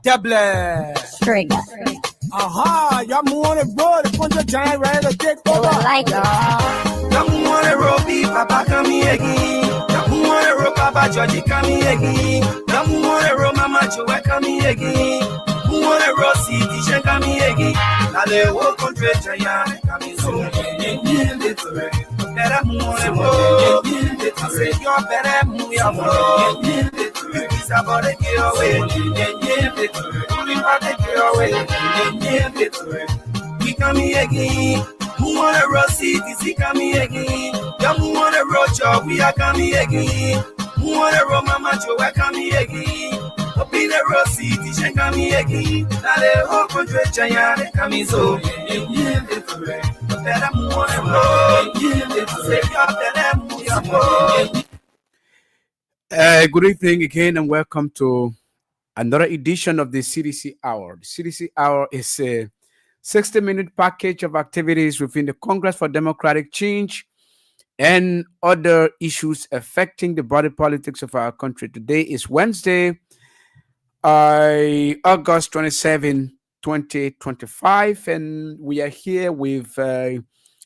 Deble. Trigger. Aha, y'all on the road, the punch giant ready to take over. Like Y'all on the road, be Papa come here again. Y'all on the road, Papa Georgie come here again. Y'all on the road, Mama Joe come here again. Who on the road, see Tisha come here again. Now they walk on the giant coming soon. Better move on the road. I say you're better move your road. It's about to get away. We come here again. Who wanna roll Cdc come here again? Y'all who wanna roll job, we are coming again. Who wanna roll Mama Joe, we come here again. Up in the roll Cdc come here again. Now the whole country giant coming so. Better move on the road. Say you're better move your road. Good evening again and welcome to another edition of the CDC Hour. The CDC Hour is a 60-minute package of activities within the Congress for Democratic Change and other issues affecting the body politics of our country. Today is Wednesday, August 27, 2025, and we are here with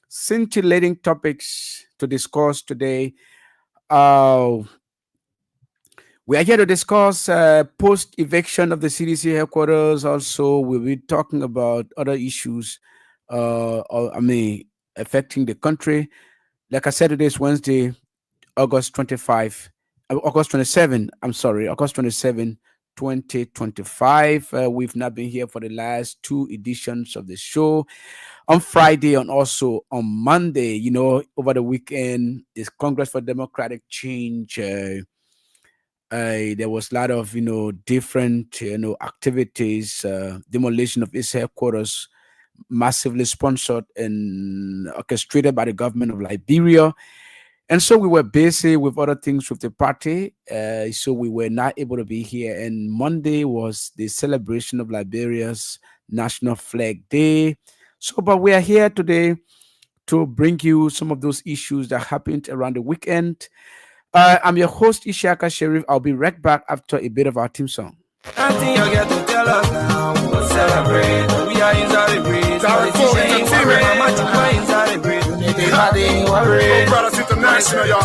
scintillating topics to discuss today. We are here to discuss post-eviction of the CDC headquarters. Also, we'll be talking about other issues, affecting the country. Like I said, today is Wednesday, August 27, 2025. We've not been here for the last two editions of the show. On Friday and also on Monday, over the weekend, is Congress for Democratic Change. There was a lot of, different, activities, demolition of its headquarters, massively sponsored and orchestrated by the government of Liberia. And so we were busy with other things with the party. So we were not able to be here. And Monday was the celebration of Liberia's National Flag Day. So, but we are here today to bring you some of those issues that happened around the weekend. I'm your host, Ishaka Sharif. I'll be right back after a bit of our theme song. I think you get to tell us now. We'll celebrate. We are inside the breeze. Brothers International, y'all.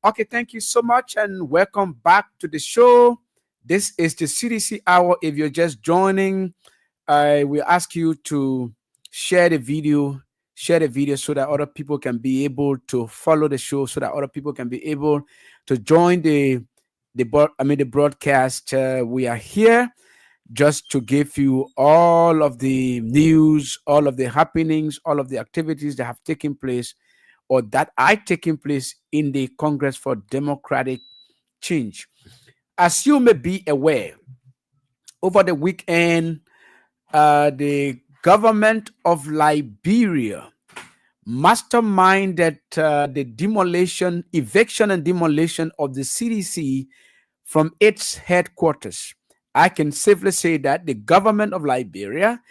Okay, thank you so much and welcome back to the show. This is the CDC Hour. If you're just joining, I will ask you to share the video so that other people can be able to follow the show, so that other people can be able to join the broadcast. We are here just to give you all of the news, all of the happenings, all of the activities that have taken place or that are taking place in the Congress for Democratic Change. As you may be aware, over the weekend, the government of Liberia masterminded the eviction and demolition of the CDC from its headquarters. I can safely say that the government of Liberia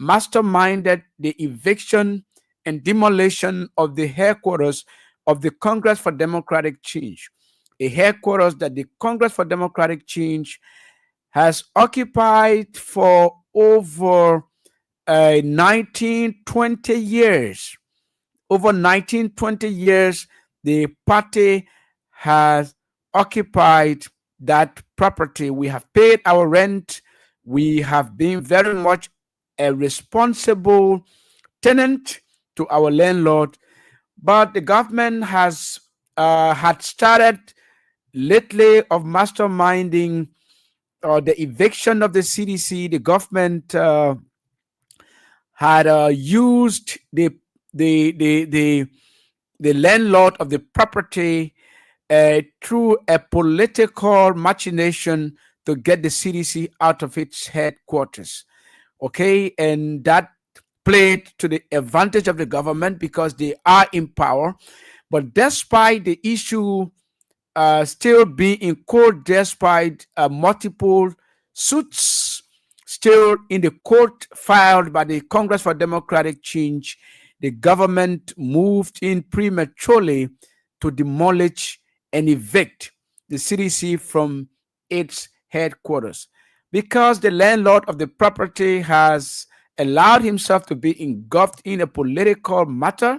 masterminded the eviction and demolition of the headquarters of the Congress for Democratic Change, a headquarters that the Congress for Democratic Change has occupied for over 19-20 years. Over 19-20 years, the party has occupied that property. We have paid our rent. We have been very much a responsible tenant to our landlord. But the government has had started lately of masterminding the eviction of the CDC. The government had used the landlord of the property through a political machination to get the CDC out of its headquarters. Okay, and that played to the advantage of the government because they are in power. But despite the issue still being in court, despite multiple suits still in the court filed by the Congress for Democratic Change, the government moved in prematurely to demolish and evict the CDC from its headquarters because the landlord of the property has allowed himself to be engulfed in a political matter.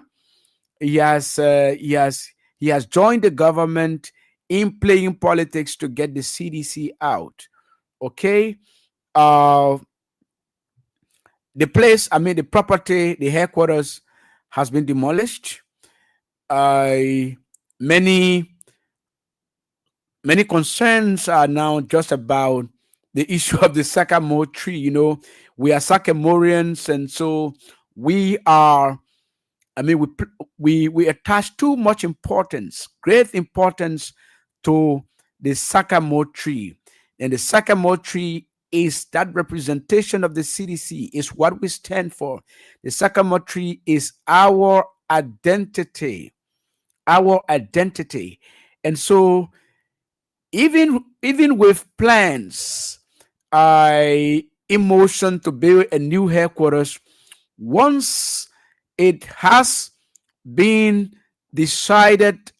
He has he has joined the government in playing politics to get the CDC out. Okay, uh, the place, I mean, the property, the headquarters has been demolished. Uh, many many concerns are now just about the issue of the sycamore tree. We are sycamorians, and so we are. I mean, we attach too much importance, great importance, to the sycamore tree, and the sycamore tree is that representation of the CDC. Is what we stand for. The sycamore tree is our identity, and so even with plans, in motion to build a new headquarters, once it has been decided,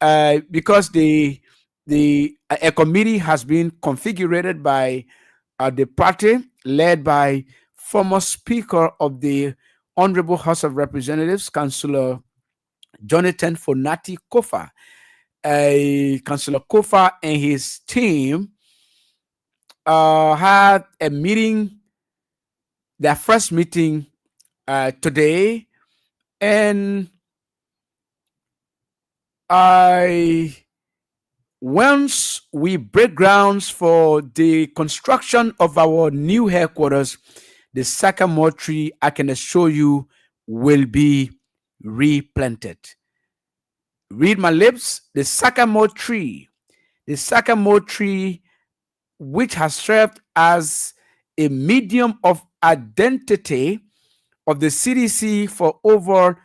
because the a committee has been configured by the party led by former Speaker of the Honorable House of Representatives, Councillor Jonathan Fonati Kofa. Councillor Kofa and his team had a meeting, their first meeting today, and once we break grounds for the construction of our new headquarters, the sycamore tree, I can assure you, will be replanted. Read my lips. The sycamore tree, which has served as a medium of identity of the CDC for over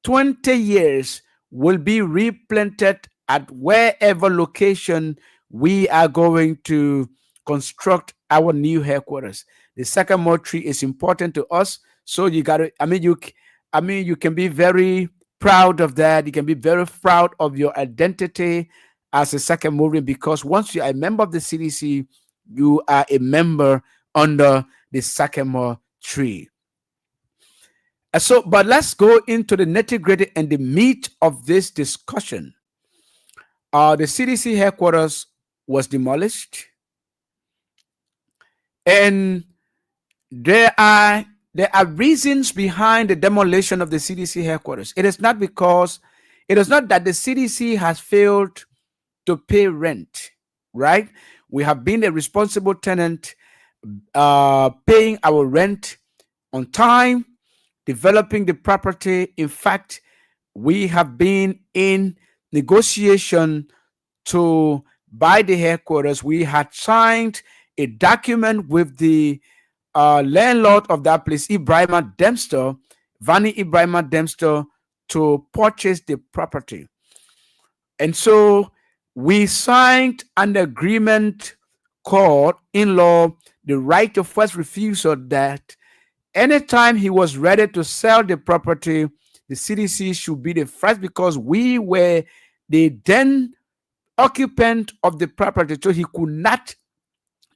20 years, will be replanted at wherever location we are going to construct our new headquarters. The sycamore tree is important to us, so you got to. You can be very proud of that. You can be very proud of your identity as a Sycamorean, because once you are a member of the CDC, you are a member under the sycamore tree. But let's go into the nitty-gritty and the meat of this discussion. The CDC headquarters was demolished, and there are reasons behind the demolition of the CDC headquarters. It is not that the CDC has failed to pay rent, right? We have been a responsible tenant, paying our rent on time, developing the property. In fact, we have been in negotiation to buy the headquarters. We had signed a document with the landlord of that place, Vani Ibrahima Dempster, to purchase the property. And so we signed an agreement called in law the right of first refusal, that anytime he was ready to sell the property, the CDC should be the first, because we were the then occupant of the property, so he could not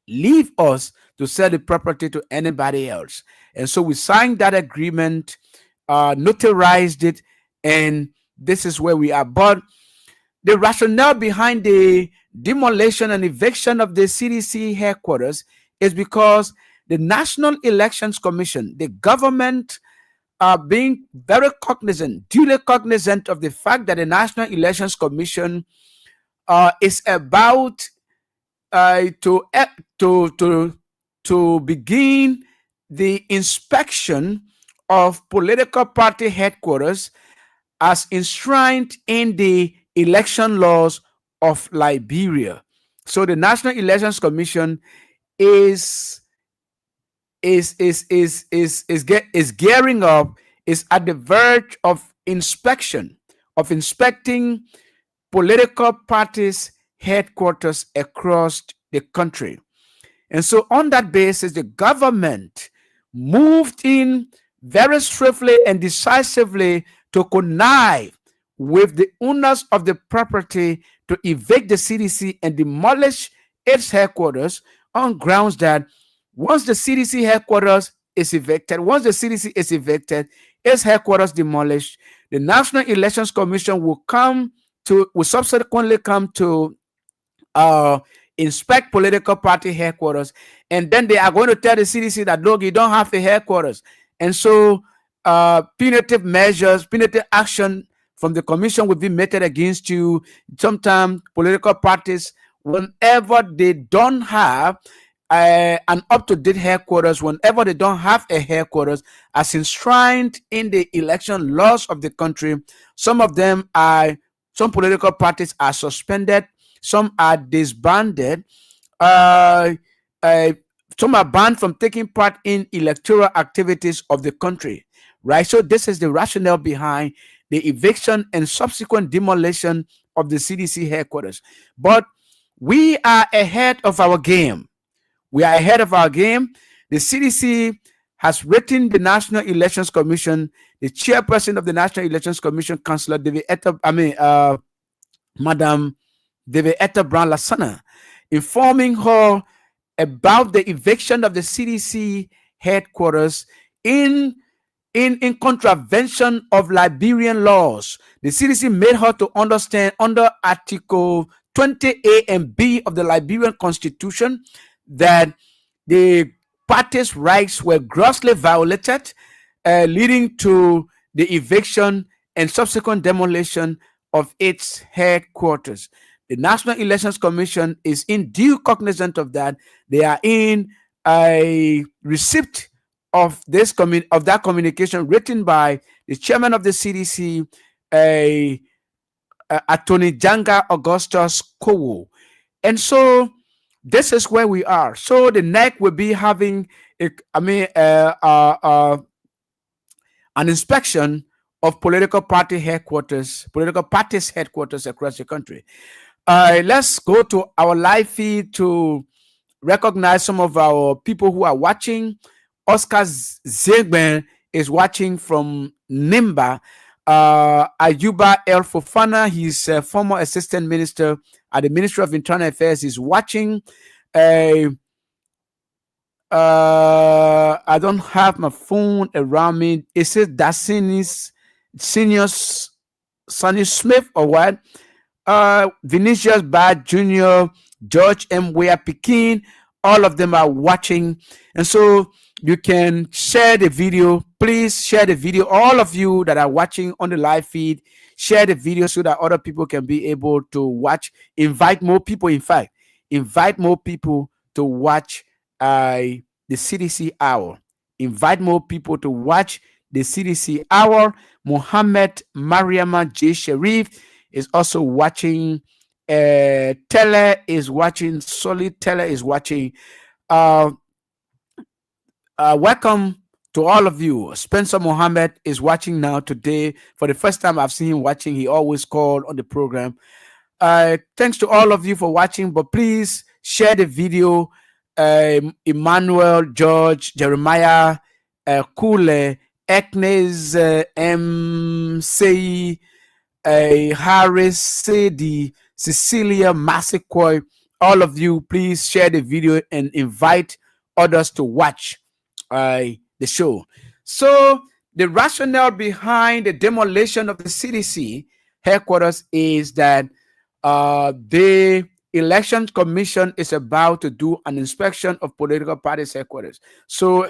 leave us to sell the property to anybody else. And so we signed that agreement, notarized it, and this is where we are. But the rationale behind the demolition and eviction of the CDC headquarters is because the National Elections Commission, the government, being very duly cognizant of the fact that the National Elections Commission is about to begin the inspection of political party headquarters as enshrined in the election laws of Liberia. So the National Elections Commission is gearing up, is at the verge of inspecting political parties headquarters across the country. And so on that basis, the government moved in very swiftly and decisively to connive with the owners of the property to evict the CDC and demolish its headquarters on grounds that once the CDC headquarters is evicted, its headquarters demolished, the National Elections Commission will subsequently come to uh, inspect political party headquarters, and then they are going to tell the CDC that look, you don't have a headquarters, and so punitive measures, punitive action from the commission will be meted against you. Sometimes political parties, whenever they don't have an up-to-date headquarters, whenever they don't have a headquarters as enshrined in the election laws of the country, some political parties are suspended, some are disbanded, some are banned from taking part in electoral activities of the country, right? So this is the rationale behind the eviction and subsequent demolition of the CDC headquarters. But we are ahead of our game. The CDC has written the National Elections Commission, the chairperson of the National Elections Commission, Councillor Madam David Etta Brown Lasana, informing her about the eviction of the CDC headquarters in contravention of Liberian laws. The CDC made her to understand under Article 20A and B of the Liberian Constitution that the party's rights were grossly violated, leading to the eviction and subsequent demolition of its headquarters. The National Elections Commission is in due cognizance of that. They are in a receipt of that communication written by the chairman of the CDC, Attorney Janga Augustus Kowo. And so this is where we are. So the NEC will be having an inspection of political parties' headquarters across the country. Let's go to our live feed to recognize some of our people who are watching. Oscar Zegben is watching from Nimba. Ayuba El Fofana, he's a former assistant minister at the Ministry of Internal Affairs, is watching. I don't have my phone around me. It says Dacinis Senior Sonny Smith or what? Vinicius Bad Jr., George M. Wea Pekin, all of them are watching. And so you can share the video. Please share the video. All of you that are watching on the live feed, share the video so that other people can be able to watch. Invite more people, invite more people to watch the CDC Hour. Invite more people to watch the CDC Hour. Mohammed Mariama J. Sharif is also watching. Teller is watching. Solid Teller is watching. Welcome to all of you. Spencer Mohammed is watching now today. For the first time I've seen him watching. He always called on the program. Thanks to all of you for watching, but please share the video. Emmanuel, George, Jeremiah, Kule, Eknes, MC, Harris, Sadie, Cecilia, Masikoi, all of you, please share the video and invite others to watch the show. So the rationale behind the demolition of the CDC headquarters is that the Election Commission is about to do an inspection of political parties' headquarters. So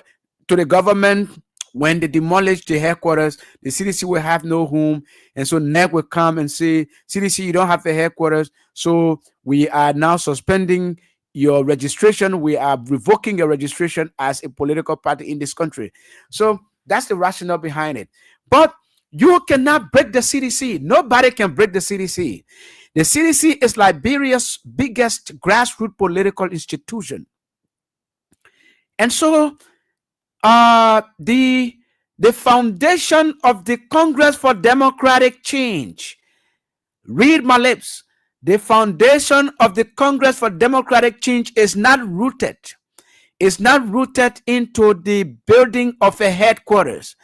to the government, when they demolish the headquarters, the CDC will have no home. And so NEC will come and say, CDC, you don't have a headquarters. So we are now suspending your registration. We are revoking your registration as a political party in this country. So that's the rationale behind it. But you cannot break the CDC. Nobody can break the CDC. The CDC is Liberia's biggest grassroots political institution. And so the foundation of the Congress for Democratic Change, read my lips, the foundation of the Congress for Democratic Change is not rooted into the building of a headquarters.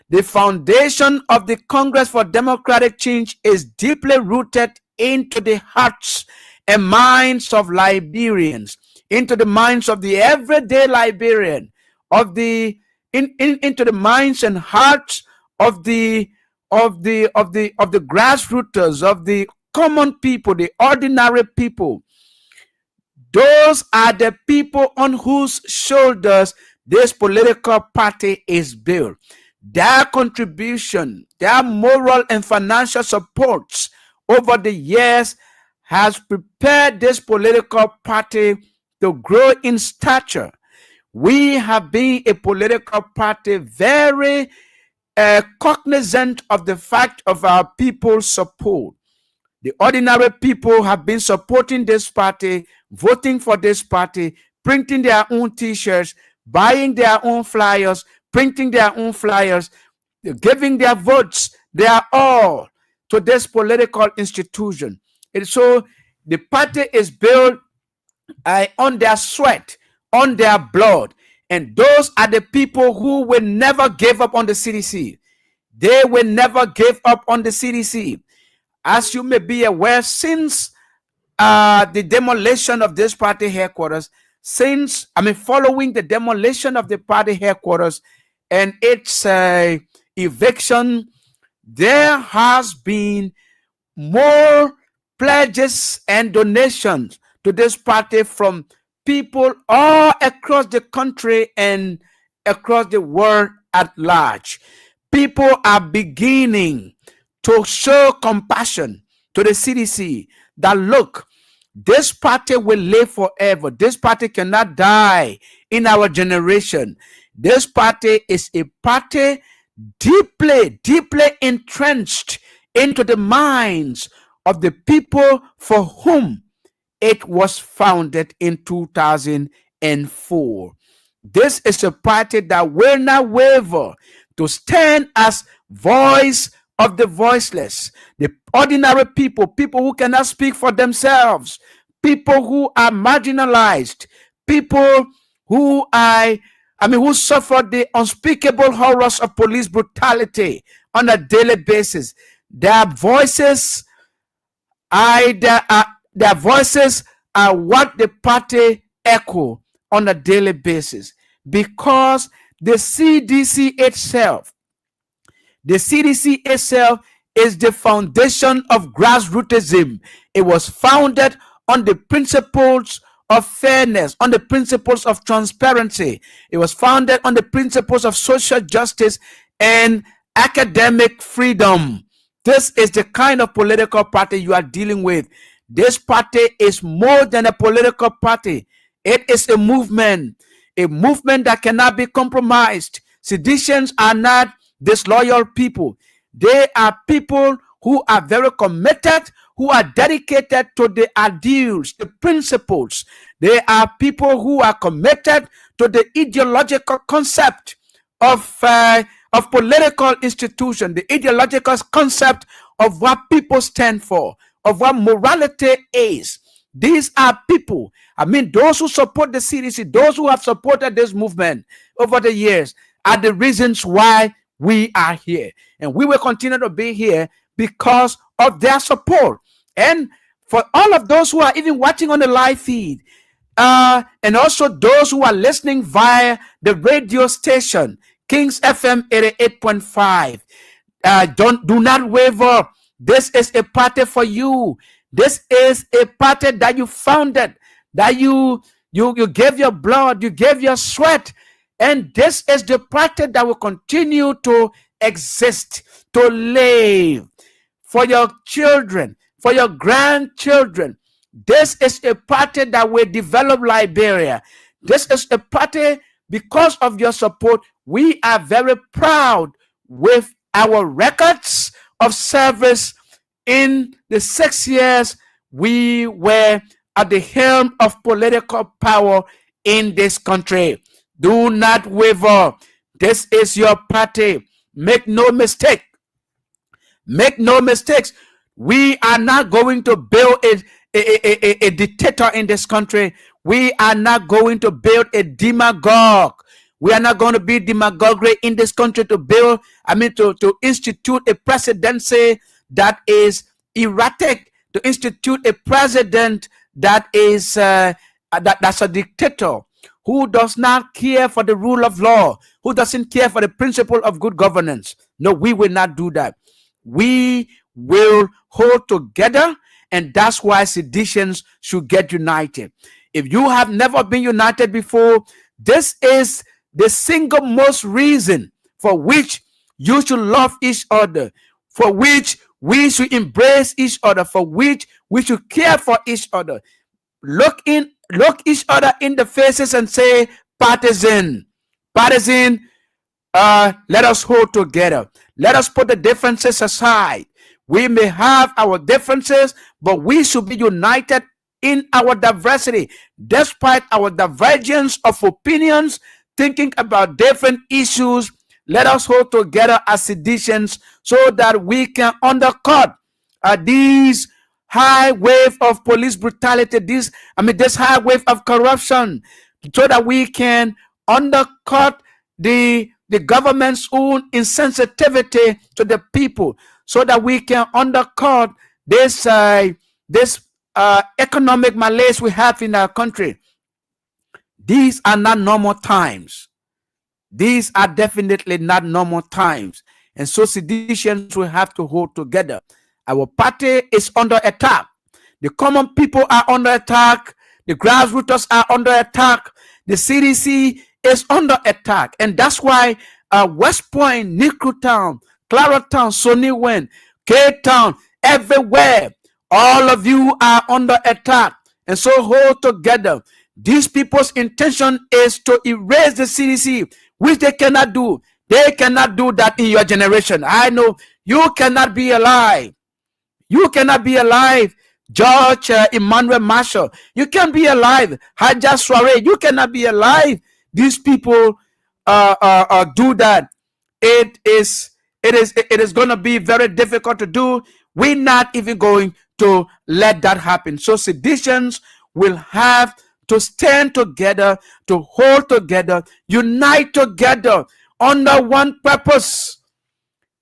The foundation of the Congress for Democratic Change is deeply rooted into the hearts and minds of Liberians, into the minds of the everyday Liberian, into the minds and hearts of the grassroots, of the common people, the ordinary people. Those are the people on whose shoulders this political party is built. Their contribution, their moral and financial supports over the years has prepared this political party to grow in stature. We have been a political party very cognizant of the fact of our people's support. The ordinary people have been supporting this party, voting for this party, printing their own t-shirts, buying their own flyers, printing their own flyers, giving their votes, their all to this political institution. And so the party is built on their sweat, on their blood. And those are the people who will never give up on the CDC. They will never give up on the CDC. As you may be aware, since the demolition of this party headquarters, following the demolition of the party headquarters and its eviction, there has been more pledges and donations to this party from people all across the country and across the world at large. People are beginning to show compassion to the CDC that, look, this party will live forever. This party cannot die in our generation. This party is a party deeply, deeply entrenched into the minds of the people for whom it was founded in 2004. This is a party that will not waver to stand as voice of the voiceless, the ordinary people, people who cannot speak for themselves, people who are marginalized, people who who suffer the unspeakable horrors of police brutality on a daily basis. Their voices are what the party echo on a daily basis, because the CDC itself is the foundation of grassrootism. It was founded on the principles of fairness, on the principles of transparency. It was founded on the principles of social justice and academic freedom. This is the kind of political party you are dealing with. This party is more than a political party. It is a movement that cannot be compromised. Seditionists are not disloyal people. They are people who are very committed, who are dedicated to the ideals, the principles. They are people who are committed to the ideological concept of political institution, the ideological concept of what people stand for, of what morality is. These are people, those who support the CDC, those who have supported this movement over the years, are the reasons why we are here. And we will continue to be here because of their support. And for all of those who are even watching on the live feed, and also those who are listening via the radio station, Kings FM 88.5, do not waver. This is a party for you. This is a party that you founded, that you gave your blood, you gave your sweat. And this is the party that will continue to exist, to live for your children, for your grandchildren. This is a party that will develop Liberia. This is a party, because of your support, we are very proud with our records of service. In the 6 years we were at the helm of political power in this country. Do not waver. This is your party. Make no mistake. Make no mistakes. We are not going to build a dictator in this country. We are not going to build a demagogue. We are not going to be demagoguery in this country to institute a presidency that is erratic, to institute a president that is that's a dictator, who does not care for the rule of law, who doesn't care for the principle of good governance. No, we will not do that. We will hold together, and that's why seditions should get united. If you have never been united before, this is the single most reason for which you should love each other, for which we should embrace each other, for which we should care for each other. Look each other in the faces and say, partisan, partisan, let us hold together. Let us put the differences aside. We may have our differences, but we should be united in our diversity, despite our divergence of opinions, thinking about different issues. Let us hold together as citizens so that we can undercut these high wave of police brutality, this high wave of corruption, so that we can undercut the government's own insensitivity to the people, so that we can undercut this economic malaise we have in our country. These are not normal times. These are definitely not normal times. And so citizens will have to hold together. Our party is under attack. The common people are under attack. The grassroots are under attack. The CDC is under attack. And that's why West Point, Nickel Town, Claratown, Soniwen, K-Town, everywhere, all of you are under attack. And so hold together. These people's intention is to erase the CDC, which they cannot do. They cannot do that in your generation. I know you cannot be alive. You cannot be alive. George Emmanuel Marshall, you can't be alive. Haja Soare, you cannot be alive. These people do that. It is going to be very difficult to do. We're not even going to let that happen. So seditions will have to stand together, to hold together, unite together under one purpose.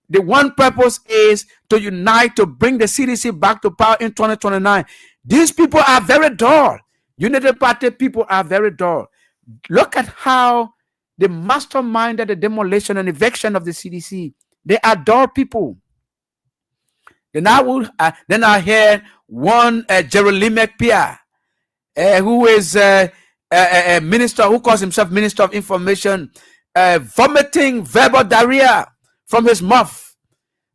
The one purpose is to unite, to bring the CDC back to power in 2029. These people are very dull. United Party people are very dull. Look at how they masterminded the demolition and eviction of the CDC. They are dull people. Then I heard one Jeremy Pierre, who is a minister, who calls himself Minister of Information, vomiting verbal diarrhea from his mouth,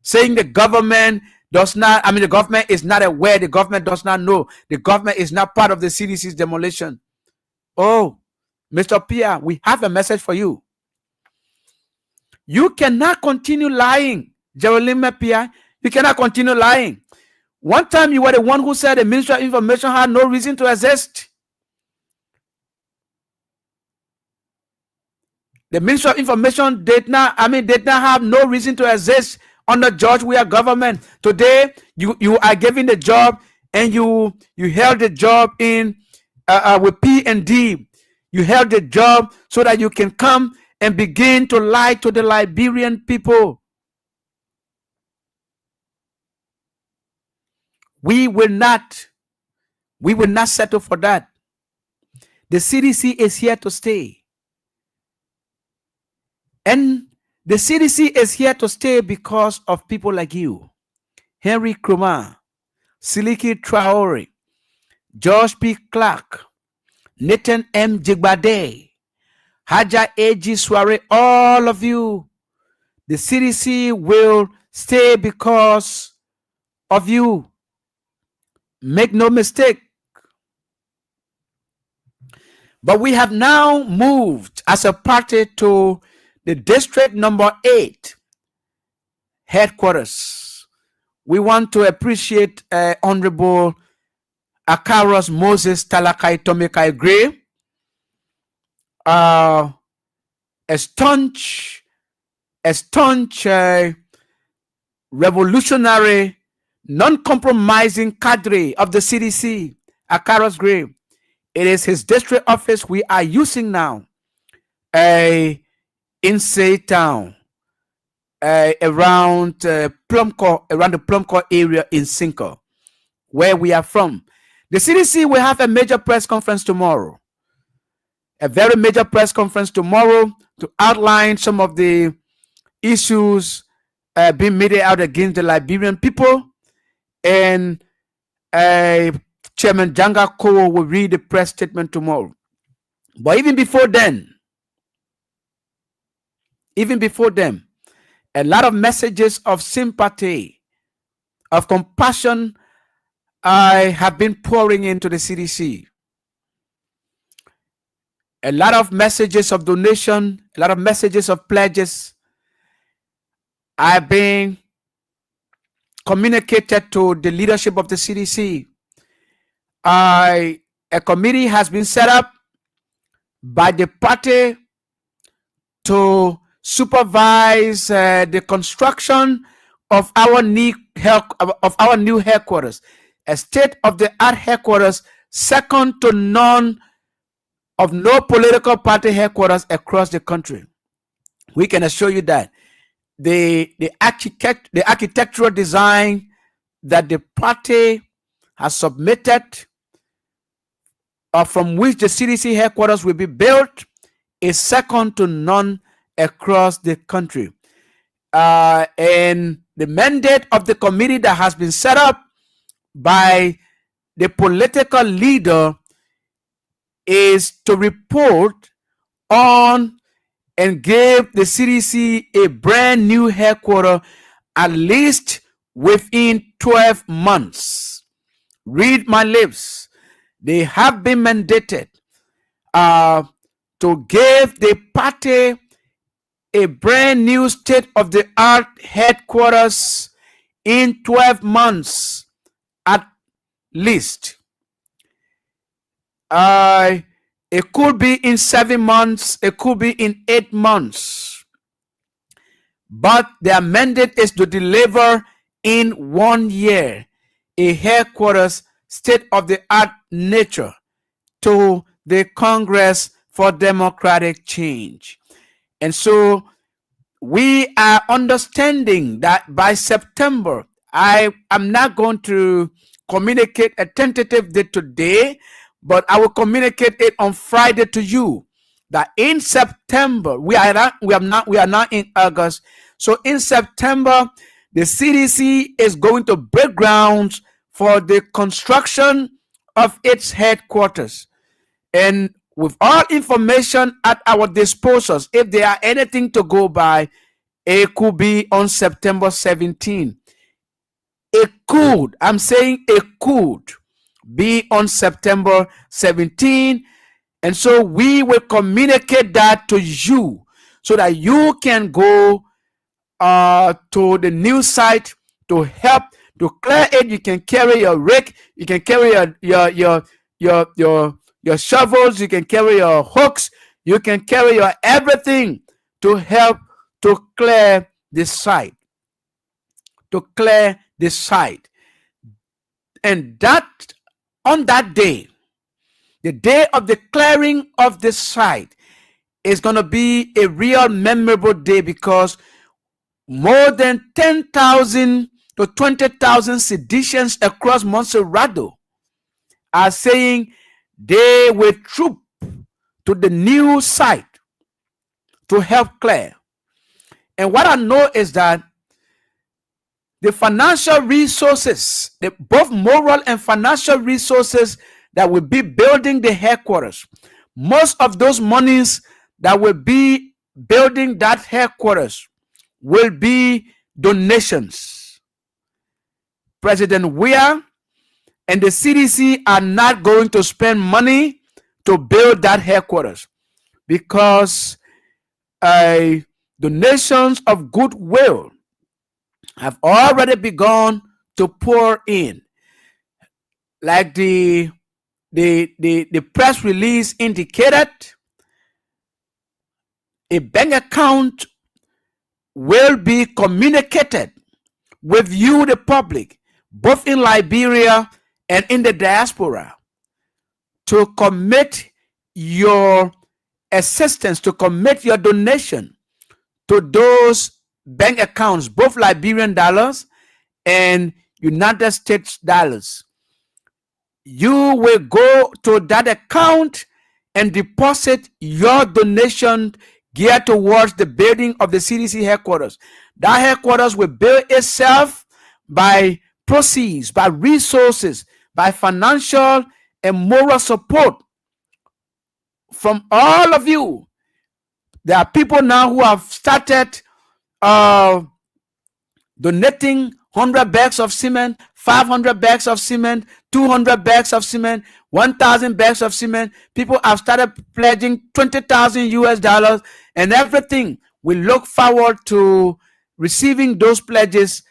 saying the government does not, the government is not aware, the government does not know, the government is not part of the CDC's demolition. Oh, Mr. Pierre, we have a message for you. You cannot continue lying, Jeremy Pierre. You cannot continue lying. One time you were the one who said the Ministry of Information had no reason to exist. The Ministry of Information did not have no reason to exist under George Weah government. Today, you are given the job, and you held the job in with P&D. You held the job so that you can come and begin to lie to the Liberian people. We will not settle for that. The CDC is here to stay. And the CDC is here to stay because of people like you. Henry Krumah, Siliki Traore, George P. Clark, Nathan M. Jigbade, Haja A.G. Soare, all of you. The CDC will stay because of you. Make no mistake. But we have now moved as a party to the district number 8 headquarters. We want to appreciate Honorable Akaros Moses Talakai Tomekai Gray, a staunch revolutionary, non-compromising cadre of the CDC, Akaros Gray. It is his district office we are using now. In Say Town, around the Plumcore area in Cinco. where we are from. The CDC will have a major press conference tomorrow, a very major press conference tomorrow to outline some of the issues being meted out against the Liberian people. And Chairman Janga Kowo will read the press statement tomorrow. But even before then, a lot of messages of sympathy, of compassion, have been pouring into the CDC. A lot of messages of donation, a lot of messages of pledges are being communicated to the leadership of the CDC. A committee has been set up by the party to supervise the construction of our new headquarters, a state-of-the-art headquarters, second to none of no political party headquarters across the country. We can assure you that the architectural design that the party has submitted, from which the CDC headquarters will be built, is second to none across the country. And the mandate of the committee that has been set up by the political leader is to report on and give the CDC a brand new headquarters at least within 12 months. Read my lips. They have been mandated to give the party a brand new state-of-the-art headquarters in 12 months at least. It could be in 7 months, it could be in 8 months. But their mandate is to deliver in 1 year a headquarters state-of-the-art nature to the Congress for Democratic Change. And so we are understanding that by September, I am not going to communicate a tentative date today, but I will communicate it on Friday to you that in September, we are not in August. So in September, the CDC is going to break ground for the construction of its headquarters. And with all information at our disposal, if there are anything to go by, it could be on September 17. It could, I'm saying it could be on September 17. And so we will communicate that to you so that you can go to the new site to help to clear it. You can carry your rake, you can carry your shovels, you can carry your hooks, you can carry your everything to help to clear the site. To clear the site. And that on that day, the day of the clearing of the site, is going to be a real memorable day, because more than 10,000 to 20,000 citizens across Monserrado are saying they will troop to the new site to help clear. And what I know is that the financial resources, both moral and financial resources that will be building the headquarters, most of those monies that will be building that headquarters will be donations. President Weah and the CDC are not going to spend money to build that headquarters, because donations of goodwill have already begun to pour in. Like the press release indicated, a bank account will be communicated with you, the public, both in Liberia and in the diaspora, to commit your assistance, to commit your donation to those bank accounts, both Liberian dollars and United States dollars. you will go to that account and deposit your donation geared towards the building of the CDC headquarters. That headquarters will build itself by proceeds, by resources, by financial and moral support from all of you. There are people now who have started donating 100 bags of cement, 500 bags of cement, 200 bags of cement, 1,000 bags of cement. People have started pledging 20,000 US dollars and everything. We look forward to receiving those pledges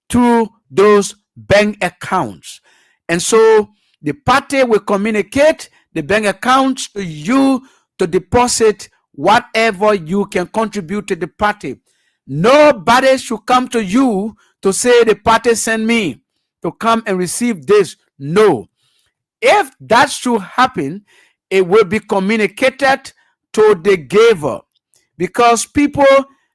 through those bank accounts. And so the party will communicate the bank accounts to you to deposit whatever you can contribute to the party. Nobody should come to you to say the party sent me to come and receive this. No. If that should happen, it will be communicated to the giver. Because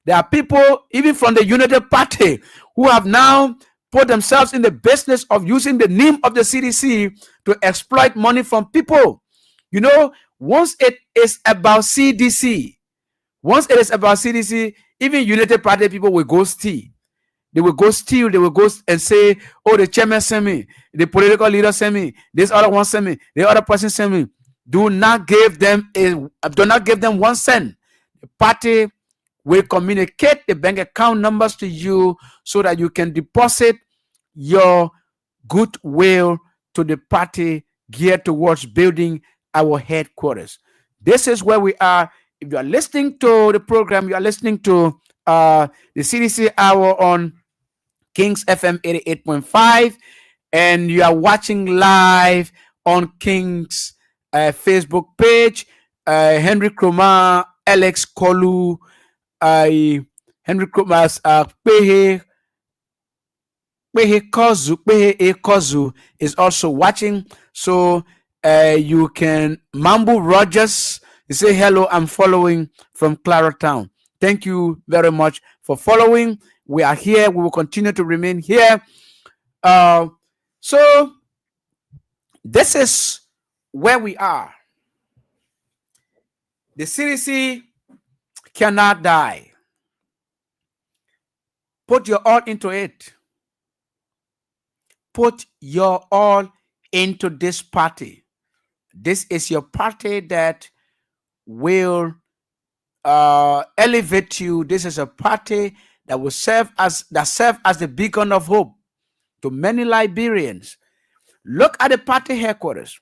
there are people, even from the United Party, who have now put themselves in the business of using the name of the CDC to exploit money from people. You know, once it is about CDC, even United Party people will go steal. They will go steal. They will go and say, "Oh, the chairman sent me. The political leader sent me. This other one sent me. The other person sent me." Do not give them 1 cent. The party will communicate the bank account numbers to you so that you can deposit your goodwill to the party geared towards building our headquarters. This is where we are. If you are listening to the program, you are listening to the CDC Hour on Kings FM 88.5, and you are watching live on King's Facebook page. Henry Kroma, Alex Kolu, Henry Kroma's Pehe Kozu is also watching. So you can Mambo Rogers, you say hello, I'm following from Claratown. Thank you very much for following. We are here. We will continue to remain here. So this is where we are. The CDC cannot die. Put your all into it. Put your all into this party. This is your party that will elevate you. This is a party that will serve as the beacon of hope to many Liberians. Look at the party headquarters.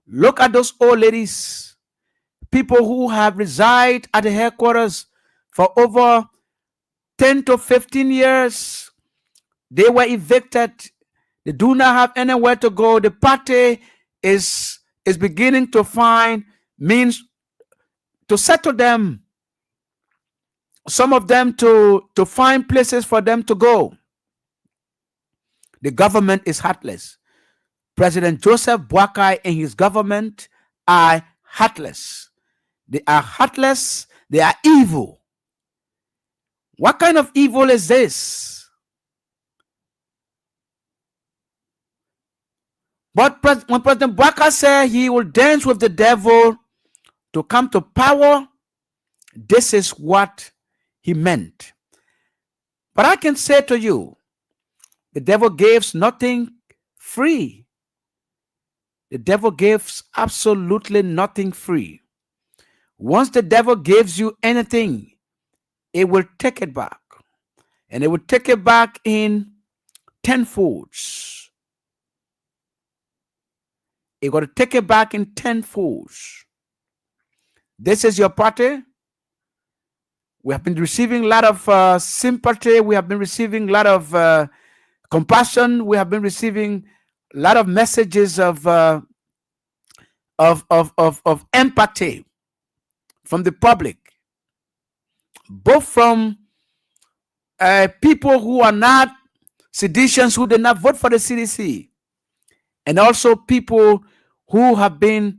Look at those old ladies, people who have resided at the headquarters for over 10 to 15 years. They were evicted. They do not have anywhere to go. The party is beginning to find means to settle them. Some of them to find places for them to go. The government is heartless. President Joseph Boakai and his government are heartless. They are heartless. They are evil. What kind of evil is this? But when President Boakai said he will dance with the devil to come to power, this is what he meant. But I can say to you, the devil gives nothing free. The devil gives absolutely nothing free. Once the devil gives you anything, it will take it back. And it will take it back in tenfolds. It got to take it back in tenfolds. This is your party. We have been receiving a lot of sympathy. We have been receiving a lot of compassion. We have been receiving a lot of messages of empathy from the public, both from people who are not seditious, who did not vote for the CDC, and also people who have been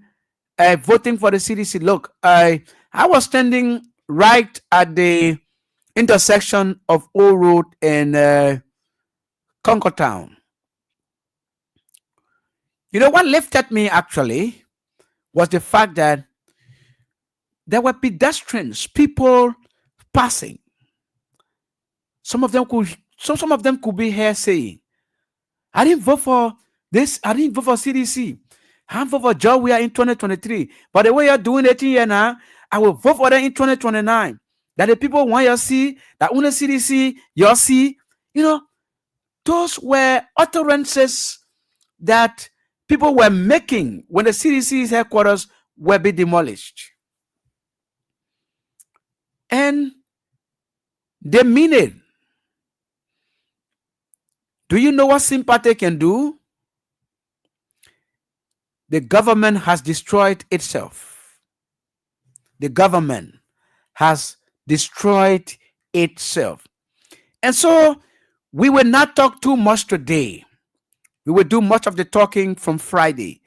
voting for the CDC. Look, I was standing right at the intersection of Old Road and Concord Town. You know what lifted me actually was the fact that there were pedestrians, people passing. Some of them could, some of them could be here saying, "I didn't vote for this. I didn't vote for CDC. I didn't vote for Joe. We are in 2023. But the way you're doing it here now, I will vote for them in 2029. That the people want you see that only CDC, you see, you know, those were utterances that people were making when the CDC's headquarters were be demolished, and they mean it. Do you know what sympathy can do? The government has destroyed itself. The government has destroyed itself. And so we will not talk too much today. We will do much of the talking from Friday.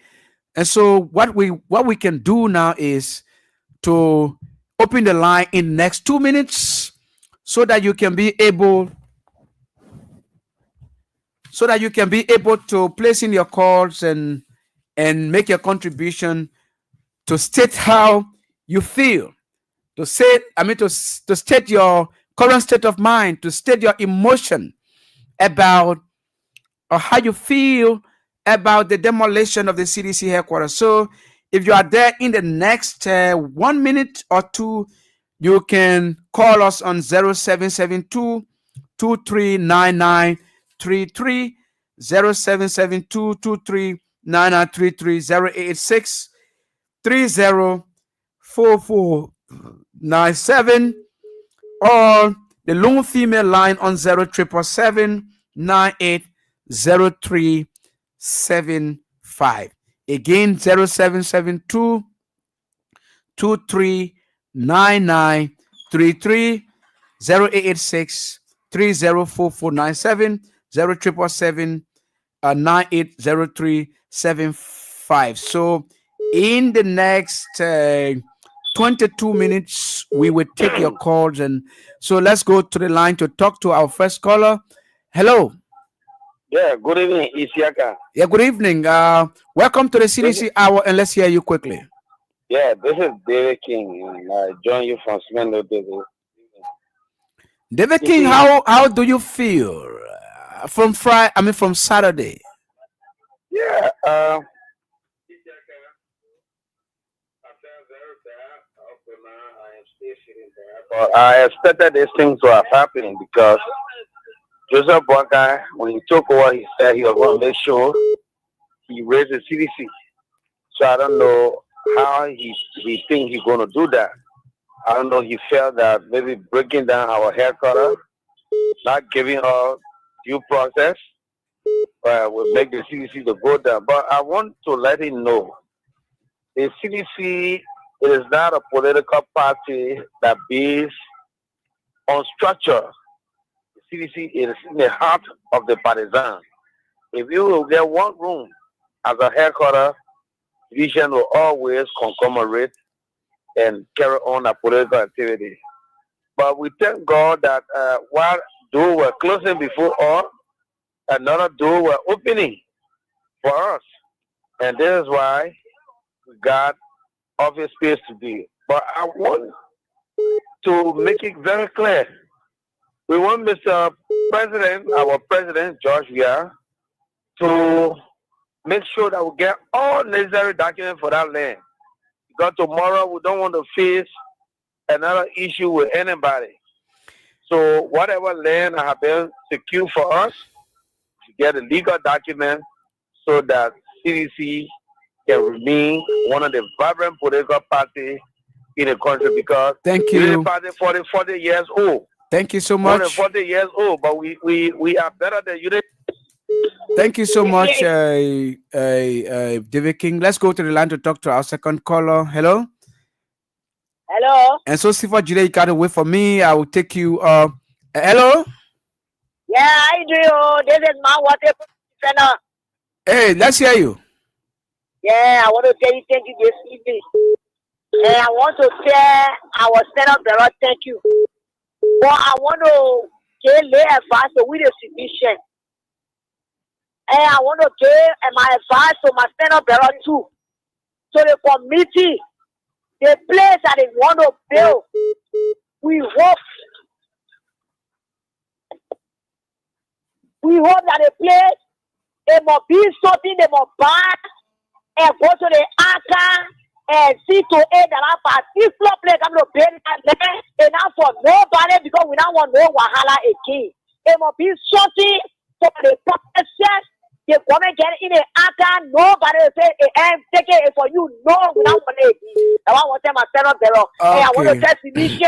And so what we can do now is to open the line in next 2 minutes so that you can be able to place in your calls and make your contribution, to state how you feel, to say, to state your current state of mind, to state your emotion about or how you feel about the demolition of the CDC headquarters. So if you are there in the next 1 minute or two, you can call us on 0772 239933, 0772 239933, 086 304497, or the lone female line on 0777 980375. Again, 0772 239933, 0886 304497, 0777 980375. So in the next 22 minutes, we will take your calls. And so let's go to the line to talk to our first caller. Hello. Yeah, good evening, Isiaka. Yeah, good evening. Welcome to the CDC Hour, and let's hear you quickly. Yeah, this is David King, and I join you from Smendo, David. David King, how do you feel from Friday? From Saturday. Yeah, I felt very bad. Up to now, I am still feeling bad. but I expected this thing to have happened because Joseph Boakai, when he took over, he said he was going to make sure he raised the CDC. So I don't know how he think he's going to do that. I don't know. He felt that maybe breaking down our headquarters, not giving us due process, will make the CDC to go down. But I want to let him know the CDC is not a political party that based on structure. The CDC is in the heart of the partisan. If you will get one room as a headquarters, division will always conglomerate and carry on a political activity. But we thank God that while doors were closing before us, another door were opening for us. And this is why we got office space today. But I want to make it very clear. We want Mr. President, our President, George Weah, to make sure that we get all necessary documents for that land. Because tomorrow we don't want to face another issue with anybody. So whatever land have been secured for us, to get a legal document so that CDC can remain one of the vibrant political parties in the country. Because Thank you. the party 40 years old. Thank you so More than much. 40 years old, but we are better than you. Thank you so much, David King. Let's go to the line to talk to our second caller. Hello. Hello. And so, Sifa Jide, you gotta wait for me. I will take you. Hello. Yeah, I do. This is my water. Hey, let's hear you. Yeah, I want to tell you thank you this evening. And I want to tell our Senate Bureau thank you. But I want to lay advice with the submission. And I want to give my advice to my stand up brother too. To the committee, the place that they want to build, we hope that the place, it must be something they must buy and go to the anchor and see to it that our particular place come to build that land enough for nobody because we don't want no wahala again. It must be something for the purposes. The government get in the anchor, nobody will say take it for you. No, we don't want it. I want to tell my fellow bearer. Hey, I want to tell Cdc,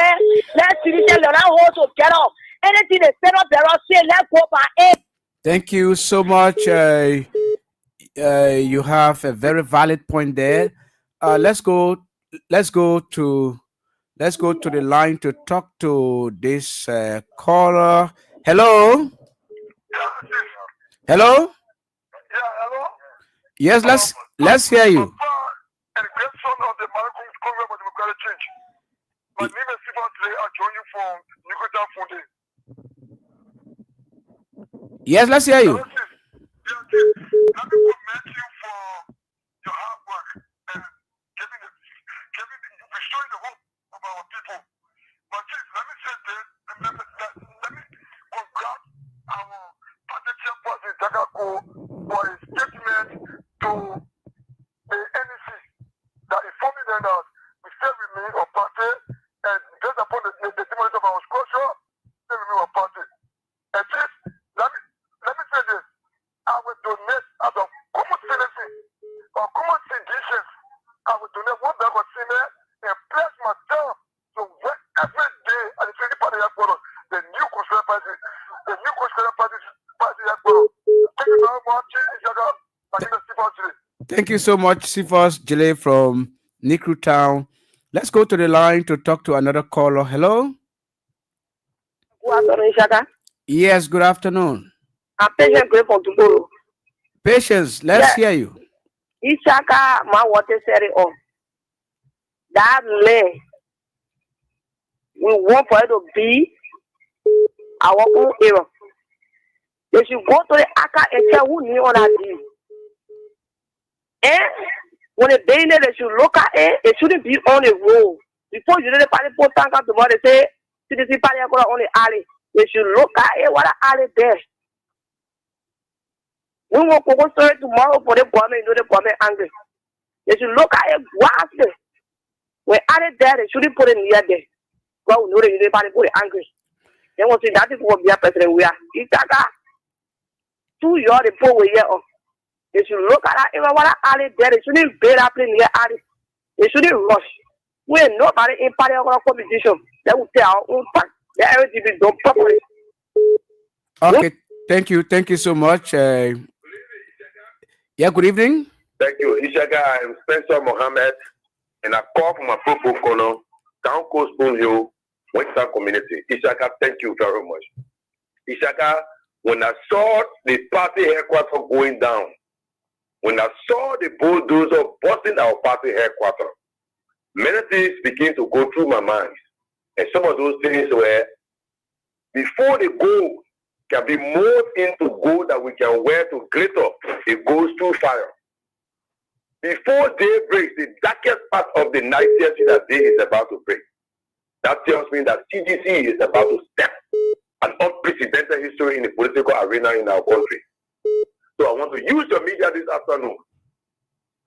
let Cdc learn how to get up. Anything the fellow bearer say, let's go by it. Thank you so much. You have a very valid point there. Let's go to the line to talk to this caller. Hello. Hello. Yeah, hello. Yes, let's hear you. And the grandson of the Malcolm Congress of Democratic Change. My name is Stephen today. I join you from Newcastle Funde. Yes, let's hear you. Let me commend you for your hard work and restoring the hope of our people. But please, let me say this. Let me congratulate our party chairperson, Jagako, for his statement to the NEC that informing them that we still remain our party and based upon the testimony of our culture, still remain our party. And please, let me say this. I will donate out of common citizen or common citizens. I will donate $1 cement and pledge myself to work every day at the 20 party headquarters, the new constitutional party, headquarters. Thank you very much, Jaga. Thank you so much, Sifos Jile from Nikru Town. Let's go to the line to talk to another caller. Hello. Good afternoon, Shaka. Yes, good afternoon. I'm patient great from tomorrow. Patience, let's hear you. Ishaka, my water setting on. That man, we want for it to be our own era. They should go to the Aka and tell who knew on that deal. And when they bring it, they should look at it. It shouldn't be on the road. Before you do the party put tank up tomorrow, they say, Cdc party on the alley. They should look at it. What an alley there. We will go story tomorrow for the government, you know the government angry. They should look at it wisely. When alley there, they shouldn't put it near there. Well, we know the party put it angry. They want to say that is what we are president we are. It's like 2 years the poor way here. They should look at that even what alley there. They shouldn't build up in the alley. They shouldn't rush. When nobody in party or competition, they will take our own part. Let everything be done properly. Okay, thank you so much. Yeah, good evening. Thank you, Ishaka. I am Spencer Mohammed, and I call from my Popo Kono, Town Coast Spoon Hill, Western Community. Ishaka, thank you very much. Ishaka, when I saw the party headquarters going down, when I saw the bulldozer busting our party headquarters, many things began to go through my mind. And some of those things were, before the gold can be moved into gold that we can wear to glitter, it goes through fire. Before day breaks, the darkest part of the night tells you that day is about to break. That tells me that CDC is about to step an unprecedented history in the political arena in our country. So I want to use your media this afternoon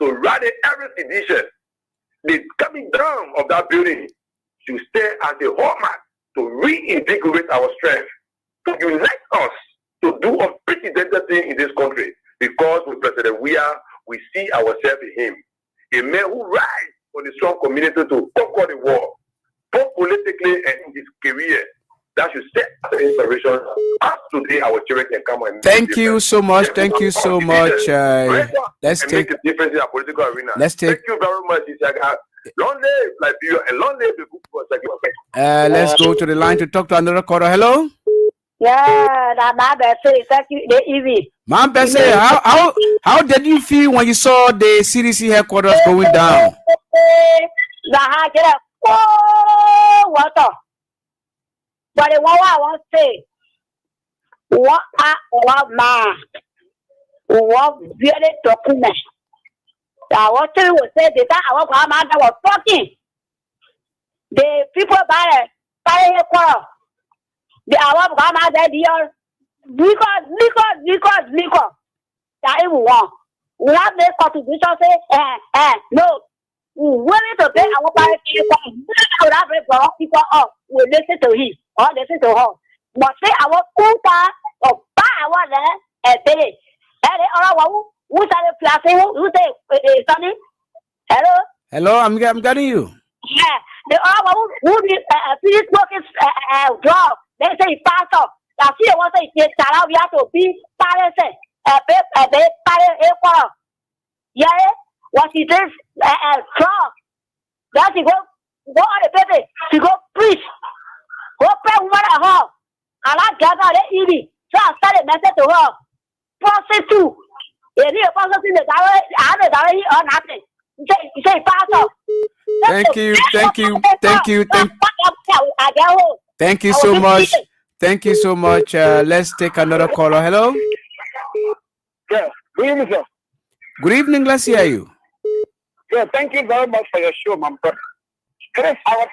to rally every sedition. The coming down of that building should stay as a hallmark to reinvigorate our strength, to unite us to do unprecedented things in this country. Because with President we see ourselves in him. A man who rise for the strong community to conquer the world, both politically and in his career. That should set as an inspiration. As today, our children can come and thank you so much. Thank you so much. Let's take make a difference in our political arena. Thank you very much, Isaac. Long live Liberia and long live the good for let's go to the line to talk to another caller. Hello. Yeah, that my best say thank you. They easy. Ma'am Bessie, how did you feel when you saw the CDC headquarters going down? Water. But the one I want to say, what man? what really document. I was telling you, say the time our grandmother was talking. The people by the quarrel. The our grandmother dear liquor. That is one. We have this contribution say, no. We willing to pay our parents. People up. We listen to him or listen to her. But say our quota of buy our land and pay it. And who started flashing? Who say, Sonny? Hello? Hello, I'm getting you. Yeah. The other who did finish working job. They say, Pastor. Now, see, what they say, we have to be parents. Yeah, what he does, cross. That's he go on the baby, he go preach, go pray woman at home. And I gather the evening, so I started message to her. Prostitute, if you pastor in the diary, I have a diary or nothing. He say, Pastor. Thank you so much. Thank you so much. Let's take another caller. Hello. Yeah, good evening, sir. Good evening. Let's hear you. Yeah, thank you very much for your show, my brother. Today, I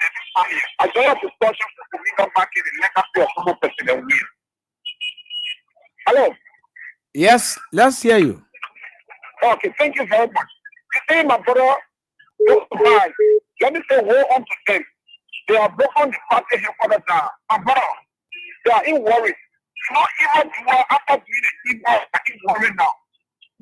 joined a discussion to come back in the legacy of former President Will. Hello? Yes, let's hear you. Okay, thank you very much. You see, my brother, let me say, hold on to them. They are broken the party headquarters now. My brother, they are in worry. Not even after doing the evil, are in worry now.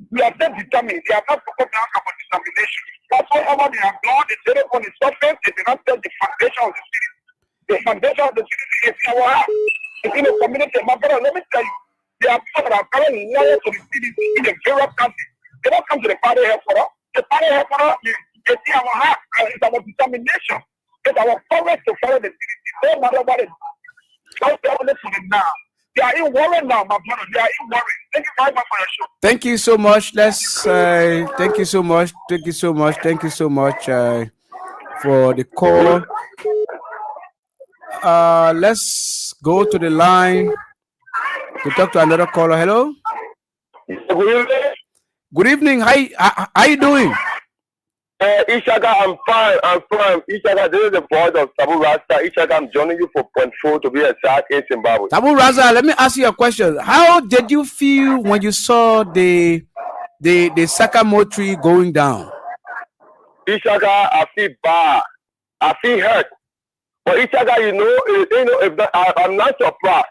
We are then determined. They are not focused on about determination. Whatsoever they have done, they did it on the surface, they did not set the foundation of the city. The foundation of the city is our house. It's in the community. My brother, let me tell you, they are people that are carrying loyal to the city in the various countries. They don't come to the party headquarters. The party headquarters is in our heart, and it's our determination. It's our courage to follow the city. No matter what it is. Don't tell them to them now. They are in worry now, my brother. They are in worry. Thank you very much for your show. Thank you so much. Thank you so much. Thank you so much. Thank you so much for the call. Let's go to the line to talk to another caller. Hello. Good evening. How you doing? Ishaga, I'm fine. Ishaga, this is the voice of Tabu Rasta. Ishaga, I'm joining you for 0.4 to be exact in Zimbabwe. Tabu Rasta, let me ask you a question. How did you feel when you saw the Sakamo tree going down? Ishaga, I feel bad. I feel hurt. But Ishaga, I'm not surprised.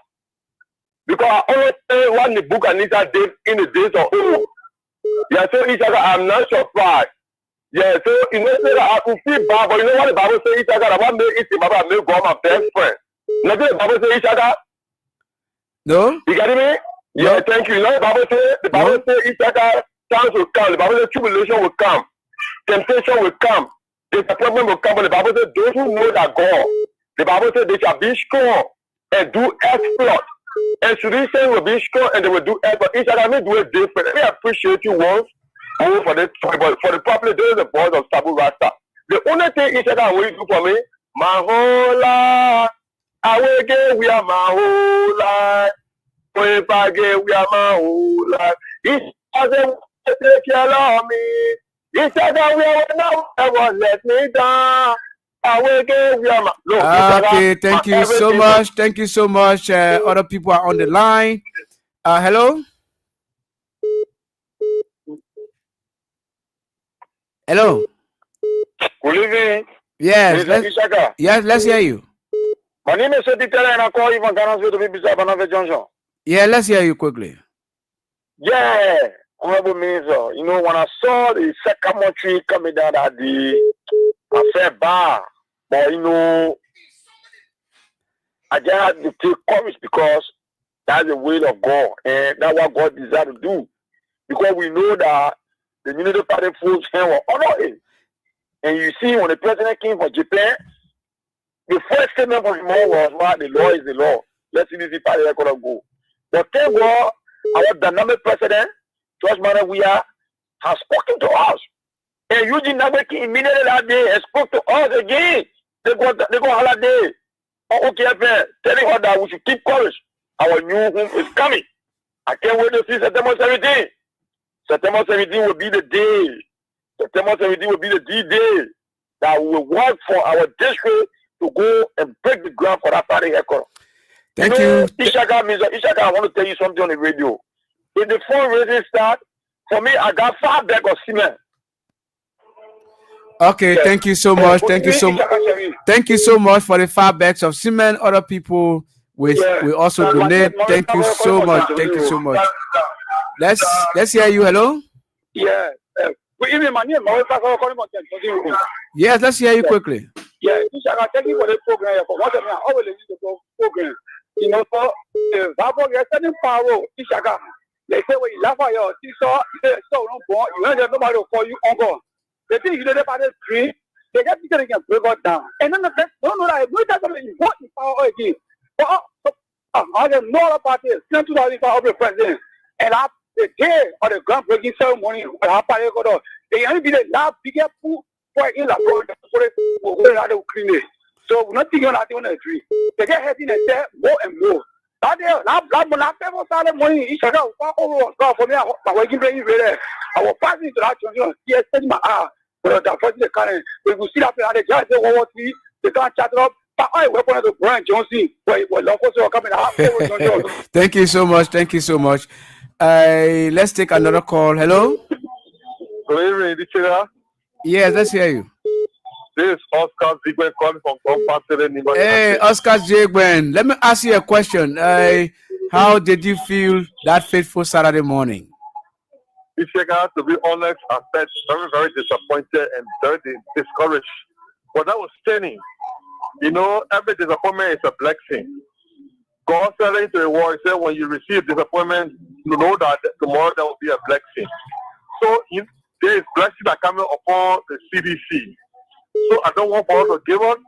Because I always say what the book Anita did in the days of old. Yeah, so Ishaga, I'm not surprised. Yeah, so say that I could feel bad, but you know what the Bible says, Ishaga, I want to make Ishaga make God my best friend. You know what the Bible says, Ishaga? No? You getting me? Yeah, thank you. You know what the Bible says? The Bible says, Ishaga, times will come. The Bible says tribulation will come. Temptation will come. Disappointment will come. But the Bible says, those who know that God, the Bible says they shall be strong and do exploit. And Sudisha will be strong and they will do exploit. Ishaga, may do it different. Let me appreciate you once. For the public, there is the voice of Tabu Rasta. The only thing Ishaga will do for me, my whole life, I will get we are my whole life. If I get we are my whole life. Ishaga take care of me. Ishaga will not ever let me down. I will get we are my. Look, okay, thank you so much. Thank you so much. Other people are on the line. Hello. Hello. Good evening. Yes. Let's hear you. My name is Sotitela and I call you from Ghana to be beside Banave Johnson. Yeah, let's hear you quickly. Yeah, honorable minister. You know, when I saw the second tree coming down at I said, bah. But you know, I just had to take courage because that's the will of God. And that's what God desired to do. Because we know that the Unity Party folks will honor it. And you see, when the president came from Japan, the first statement from him was, well, the law is the law. Let's see this party record go. But thank God, our dynamic president, George Manuel Weah, has spoken to us. And Eugene Nabeki immediately that day has spoke to us again. They go holiday. Oh, okay, telling us that we should keep courage. Our new home is coming. I can't wait to see September 17. September 17 will be the day. September 17 will be the D-Day that we will work for our district to go and break the ground for that party headquarters. Thank you. Ishaka, I want to tell you something on the radio. If the fundraising start, for me, I got 5 bags of cement. Okay, Yes. thank you so much. Thank you so much. Thank you so much for the 5 bags of cement. Other people will also donate. Thank you so much. Thank you so much. Let's hear you. Hello. Yeah. Yes, let's hear you quickly. Yeah, Ishaka, thank you for the program. For what I always listen to the program. You know, so the certain power, Ishaka. They say when you laugh at your sister, so you ain't nobody will call you uncle. The thing you know about the dream, they get people that can break it down. And then the best don't know that we that's going to important power again. But I don't know about this. Since 2005, the president, and the day of the groundbreaking ceremony, they only be the last bigger pool for in la road for the clean it. So we're not thinking on that on the tree. They get heading and say more and more. That day, not ever started morning. Each other over for me. I was getting ready. I was passing to that junction. Yes, my but that first the current. We will see that the judge World War III. They can't chat up. But I weapon of the Brian Johnson. Where lawful coming out. Thank you so much. Thank you so much. Let's take another call. Hello. Good evening, Yes, let's hear you. This is Oscar Zigwen calling from Compassion. Hey, Oscar Jigwen. Let me ask you a question. How did you feel that fateful Saturday morning? To be honest, I felt very, very disappointed and very discouraged. But that was stunning. You know, every disappointment is a blessing. God said into the word, he said, when you receive disappointment, you know that tomorrow there will be a blessing. So there is blessing that coming upon the CDC. So I don't want for us to give up.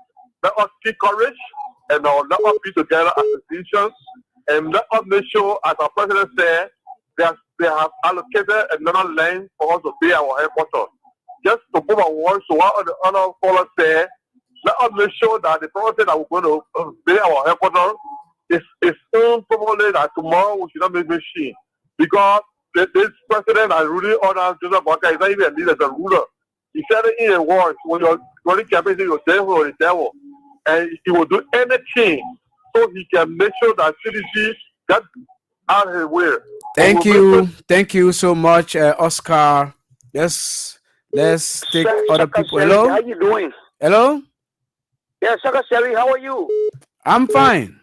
Let us keep courage and let us be together as institutions and let us make sure, as our president said, they have allocated another land for us to be our headquarters. Just to put our words to what the other followers said, let us make sure that the process that we're going to be our headquarters is soon probably that tomorrow we should not be machine. Because this president has really ordered Joseph Walker, he's not even a leader, as a ruler. He said it in a word, when you're running campaign, you're devil or the devil. And he will do anything so he can make sure that CDC gets out of his way. Thank you. Thank you so much, Oscar. Let's take other people. Hello? How you doing? Hello? Yeah, Shaka Sherry, how are you? I'm fine.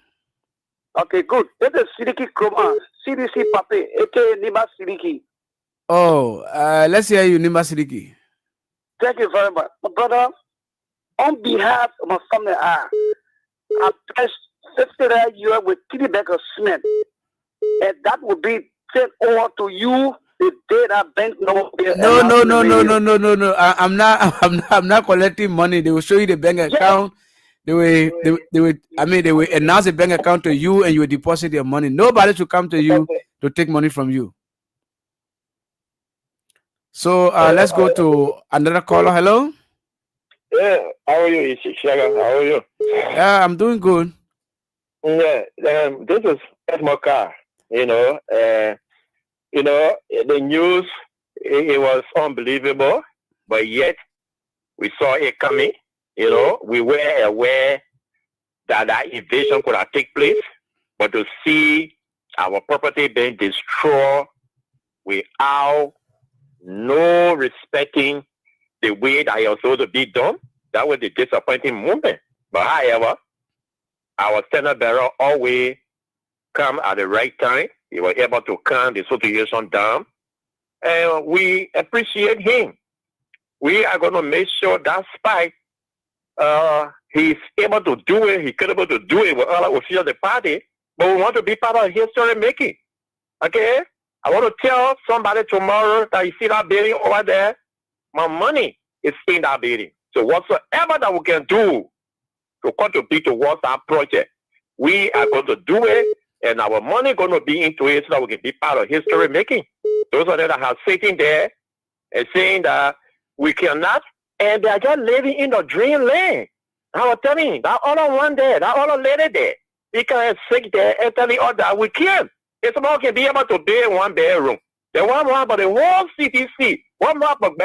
Okay, good. This is Sidiki Kroma, CDC Pape, aka Nima Sidiki. Oh, let's hear you, Nima Sidiki. Thank you very much. My brother, on behalf of my family, I pledged 50 years with 3 bags of cement. And that would be sent over to you the day that bank no. I'm not collecting money. They will show you the bank account. They will announce the bank account to you and you will deposit your money. Nobody should come to you to take money from you. So let's go to another caller. Hello. Yeah, how are you, Ishaka? How are you? Yeah, I'm doing good. Yeah, this is Esmoka. The news it was unbelievable, but yet we saw it coming. We were aware that invasion could have taken place, but to see our property being destroyed without no respecting the way that it was supposed to be done, that was the disappointing moment. But however, our Senate bearer always come at the right time. He was able to calm the situation down. And we appreciate him. We are going to make sure that spike, he's able to do it. He's capable to do it with all our officials of the party. But we want to be part of history making. Okay? I want to tell somebody tomorrow that you see that building over there, my money is in that building. So whatsoever that we can do to contribute towards that project, we are going to do it, and our money is going to be into it so that we can be part of history making. Those are that are sitting there and saying that we cannot, and they are just living in the dreamland. I was telling you, that other one there, that other lady there, we can sit there and tell the other we can. If someone can be able to build 1 bedroom, Then one more about the whole CDC. One more about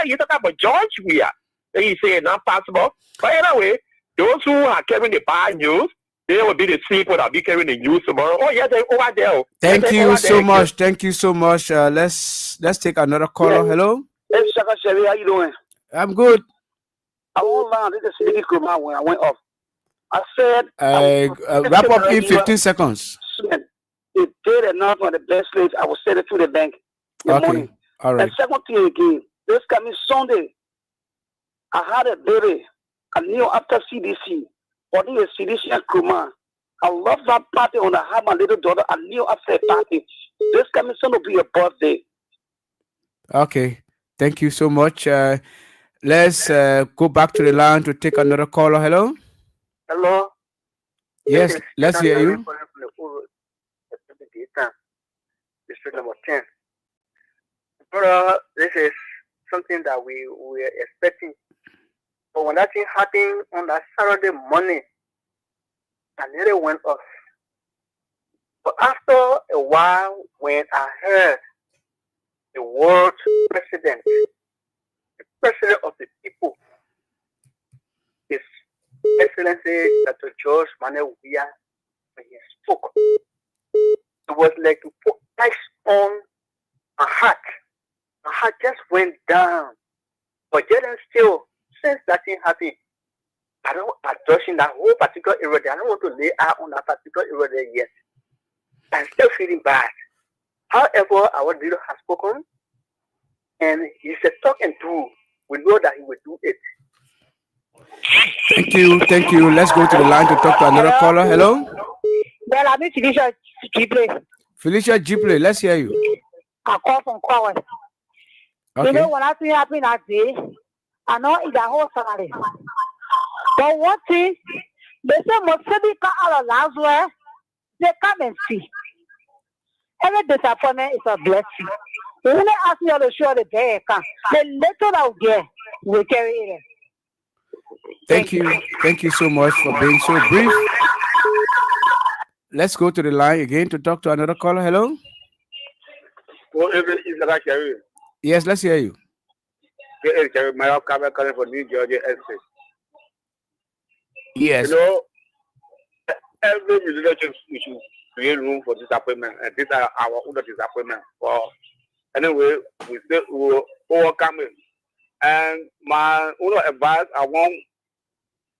you talk about George Weah. Then you say not possible. But anyway, those who are carrying the bad news, they will be the people that will be carrying the news tomorrow. Oh yeah, they're over there. Thank you so much. Thank you so much. Let's take another caller. Hello. Hey, Shaka Sherry, how you doing? I'm good. I won't lie. This is Cdc Hour when I went off. I said, wrap up in 15 seconds. They did enough on the best place. I will send it to the bank in the morning. All right. And second thing again, this coming Sunday, I had a baby. I knew after CDC, or the CDC and Kuma. I love that party when I had my little daughter. I knew after a party. This coming Sunday will be a birthday. Okay. Thank you so much. Let's go back to the line to take another caller. Hello. Hello. Yes, let's hear you. District number 10. Brother, this is something that we were expecting. But when that thing happened on that Saturday morning, I nearly went off. But after a while, when I heard the world president, the president of the people, His Excellency Dr. George Manuel Weah, when he spoke, it was like to put ice on my heart. My heart just went down. But yet and still, since that thing happened, I don't touch in that whole particular area there. I don't want to lay out on that particular area there yet. I'm still feeling bad. However, our leader has spoken, and he said, talk and do. We know that he will do it. Thank you. Let's go to the line to talk to another caller. Hello. Well, I'm Felicia Gipley. Felicia Gipley, let's hear you. I call from Kwawai. Okay. You know, when I see happening that day, I know it's a whole family. But one thing, they say most people come out of Lazarus, they come and see. Every disappointment is a blessing. They only ask me all to show the day come. The little out there will carry it. Thank you. Thank you so much for being so brief. Let's go to the line again to talk to another caller. Hello. Yes, let's hear you. Yes. You know, every relationship we should create room for disappointment, and these are our own disappointment. Well, anyway, we still will overcome it. And my own advice, I want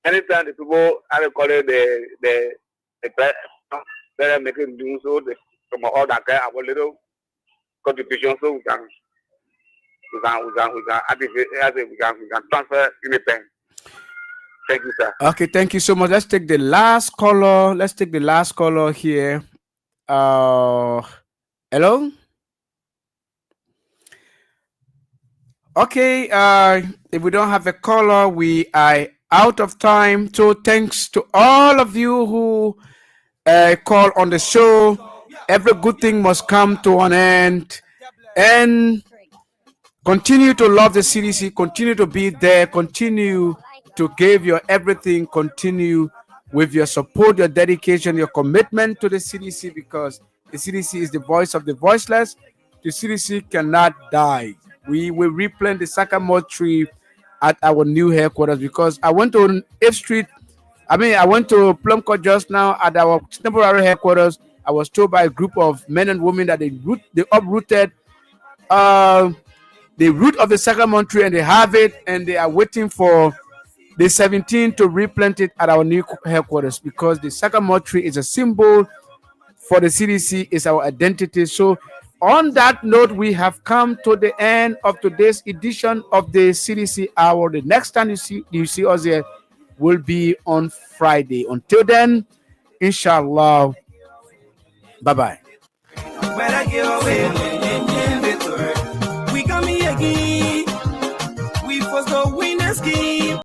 anytime the people, I call it the better making do so from all that kind of little contribution, so we can activate, we can transfer in the bank. Thank you, sir. Okay, thank you so much. Let's take the last caller. Let's take the last caller here. Hello? Okay, if we don't have a caller, we are out of time. So thanks to all of you who call on the show. Every good thing must come to an end. And continue to love the CDC. Continue to be there. Continue to give your everything. Continue with your support, your dedication, your commitment to the CDC, because the CDC is the voice of the voiceless. The CDC cannot die. We will replant the sycamore tree at our new headquarters, because I went to 8th Street. I went to Plum Court just now at our temporary headquarters. I was told by a group of men and women that they uprooted the root of the sycamore tree, and they have it, and they are waiting for the 17th to replant it at our new headquarters, because the sycamore tree is a symbol for the CDC, is our identity. So on that note, we have come to the end of today's edition of the CDC Hour. The next time you see us here will be on Friday. Until then, inshallah, bye-bye. We coming again. We first go win the scheme.